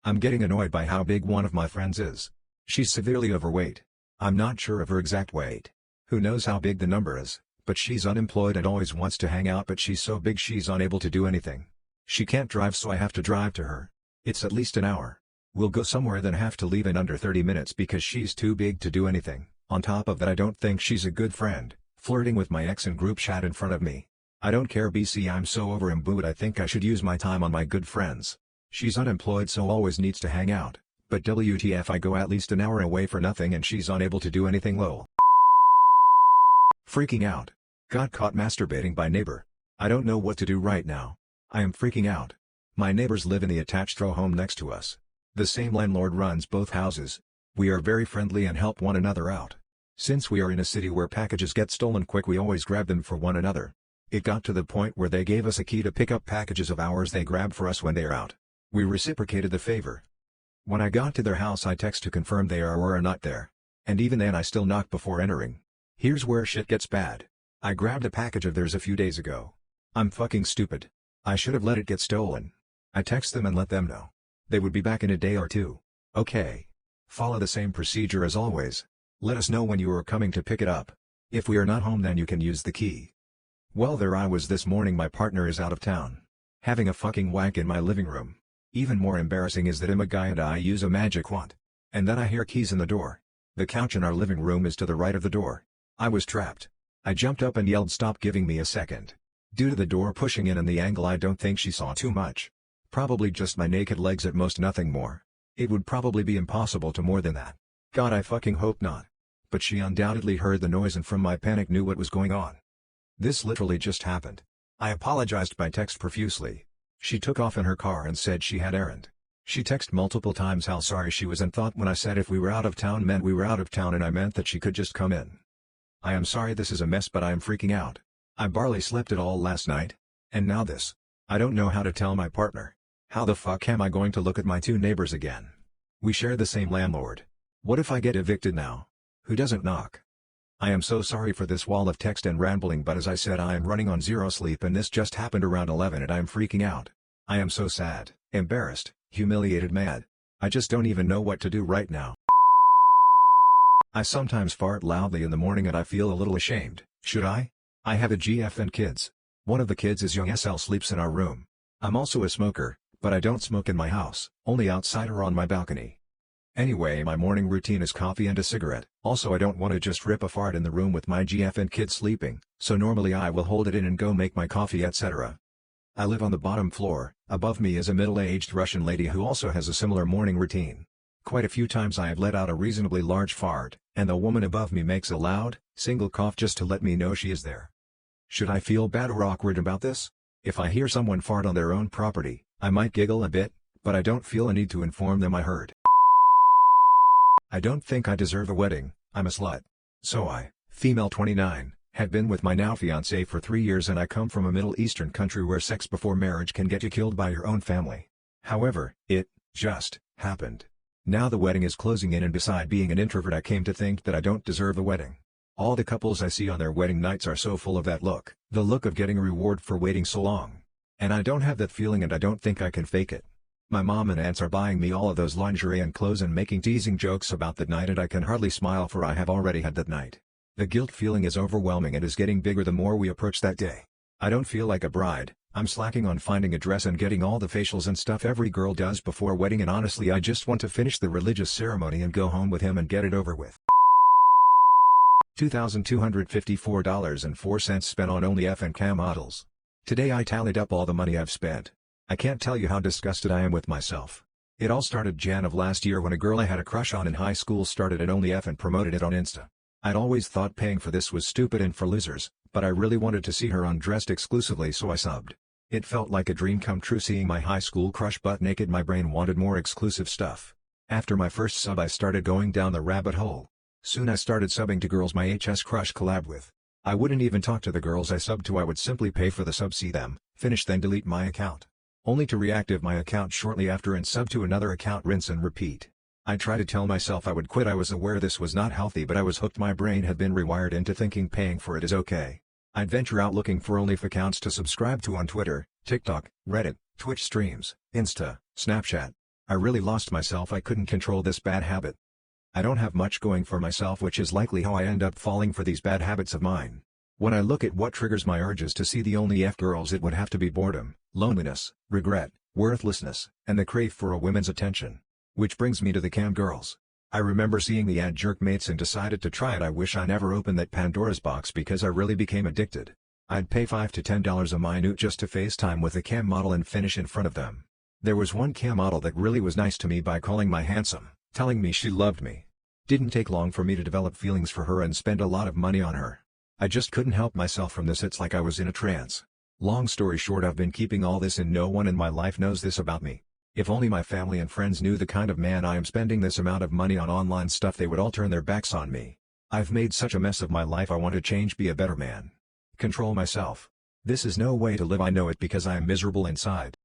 I'm getting annoyed by how big one of my friends is. She's severely overweight. I'm not sure of her exact weight. Who knows how big the number is, but she's unemployed and always wants to hang out, but she's so big she's unable to do anything. She can't drive, so I have to drive to her. It's at least an hour. We'll go somewhere then have to leave in under 30 minutes because she's too big to do anything. On top of that, I don't think she's a good friend, flirting with my ex in group chat in front of me. I don't care BC, I'm so over him, but I think I should use my time on my good friends. She's unemployed so always needs to hang out, but WTF I go at least an hour away for nothing and she's unable to do anything, lol. Freaking out. Got caught masturbating by neighbor. I don't know what to do right now. I am freaking out. My neighbors live in the attached row home next to us. The same landlord runs both houses. We are very friendly and help one another out. Since we are in a city where packages get stolen quick, we always grab them for one another. It got to the point where they gave us a key to pick up packages of ours they grab for us when they are out. We reciprocated the favor. When I got to their house, I text to confirm they are or are not there. And even then I still knock before entering. Here's where shit gets bad. I grabbed a package of theirs a few days ago. I'm fucking stupid. I should have let it get stolen. I text them and let them know. They would be back in a day or two. Okay. Follow the same procedure as always. Let us know when you are coming to pick it up. If we are not home, then you can use the key. Well, there I was this morning. My partner is out of town. Having a fucking wank in my living room. Even more embarrassing is that I'm a guy and I use a magic wand. And then I hear keys in the door. The couch in our living room is to the right of the door. I was trapped. I jumped up and yelled, "Stop giving me a second." Due to the door pushing in and the angle, I don't think she saw too much. Probably just my naked legs at most, nothing more. It would probably be impossible to more than that. God, I fucking hope not. But she undoubtedly heard the noise and from my panic knew what was going on. This literally just happened. I apologized by text profusely. She took off in her car and said she had errand. She texted multiple times how sorry she was and thought when I said if we were out of town meant we were out of town and I meant that she could just come in. I am sorry this is a mess, but I am freaking out. I barely slept at all last night. And now this. I don't know how to tell my partner. How the fuck am I going to look at my two neighbors again? We share the same landlord. What if I get evicted now? Who doesn't knock? I am so sorry for this wall of text and rambling, but as I said, I am running on zero sleep and this just happened around 11 and I am freaking out. I am so sad, embarrassed, humiliated, mad. I just don't even know what to do right now. I sometimes fart loudly in the morning and I feel a little ashamed. Should I? I have a GF and kids. One of the kids is young SL, sleeps in our room. I'm also a smoker, but I don't smoke in my house, only outside or on my balcony. Anyway, my morning routine is coffee and a cigarette. Also, I don't want to just rip a fart in the room with my GF and kids sleeping, so normally I will hold it in and go make my coffee, etc. I live on the bottom floor. Above me is a middle-aged Russian lady who also has a similar morning routine. Quite a few times I have let out a reasonably large fart, and the woman above me makes a loud, single cough just to let me know she is there. Should I feel bad or awkward about this? If I hear someone fart on their own property, I might giggle a bit, but I don't feel a need to inform them I heard. I don't think I deserve a wedding. I'm a slut. So I, female 29, had been with my now fiancé for 3 years and I come from a Middle Eastern country where sex before marriage can get you killed by your own family. However, it just happened. Now the wedding is closing in and beside being an introvert, I came to think that I don't deserve a wedding. All the couples I see on their wedding nights are so full of that look, the look of getting a reward for waiting so long. And I don't have that feeling and I don't think I can fake it. My mom and aunts are buying me all of those lingerie and clothes and making teasing jokes about that night and I can hardly smile for I have already had that night. The guilt feeling is overwhelming and is getting bigger the more we approach that day. I don't feel like a bride. I'm slacking on finding a dress and getting all the facials and stuff every girl does before wedding, and honestly I just want to finish the religious ceremony and go home with him and get it over with. $2,254.04 spent on OnlyFans and cam models. Today I tallied up all the money I've spent. I can't tell you how disgusted I am with myself. It all started Jan of last year when a girl I had a crush on in high school started an OnlyFans and promoted it on Insta. I'd always thought paying for this was stupid and for losers, but I really wanted to see her undressed exclusively, so I subbed. It felt like a dream come true seeing my high school crush butt naked. My brain wanted more exclusive stuff. After my first sub I started going down the rabbit hole. Soon I started subbing to girls my HS crush collab with. I wouldn't even talk to the girls I subbed to, I would simply pay for the sub, see them, finish, then delete my account. Only to reactive my account shortly after and sub to another account, rinse and repeat. I tried to tell myself I would quit. I was aware this was not healthy, but I was hooked. My brain had been rewired into thinking paying for it is okay. I'd venture out looking for OnlyFans accounts to subscribe to on Twitter, TikTok, Reddit, Twitch streams, Insta, Snapchat. I really lost myself. I couldn't control this bad habit. I don't have much going for myself, which is likely how I end up falling for these bad habits of mine. When I look at what triggers my urges to see the only F-girls, it would have to be boredom, loneliness, regret, worthlessness, and the crave for a woman's attention. Which brings me to the cam girls. I remember seeing the ad Jerkmates and decided to try it. I wish I never opened that Pandora's box because I really became addicted. I'd pay $5 to $10 a minute just to FaceTime with a cam model and finish in front of them. There was one cam model that really was nice to me by calling my handsome, telling me she loved me. Didn't take long for me to develop feelings for her and spend a lot of money on her. I just couldn't help myself from this. It's like I was in a trance. Long story short, I've been keeping all this in. No one in my life knows this about me. If only my family and friends knew the kind of man I am. Spending this amount of money on online stuff, they would all turn their backs on me. I've made such a mess of my life. I want to change, be a better man. Control myself. This is no way to live. I know it because I am miserable inside.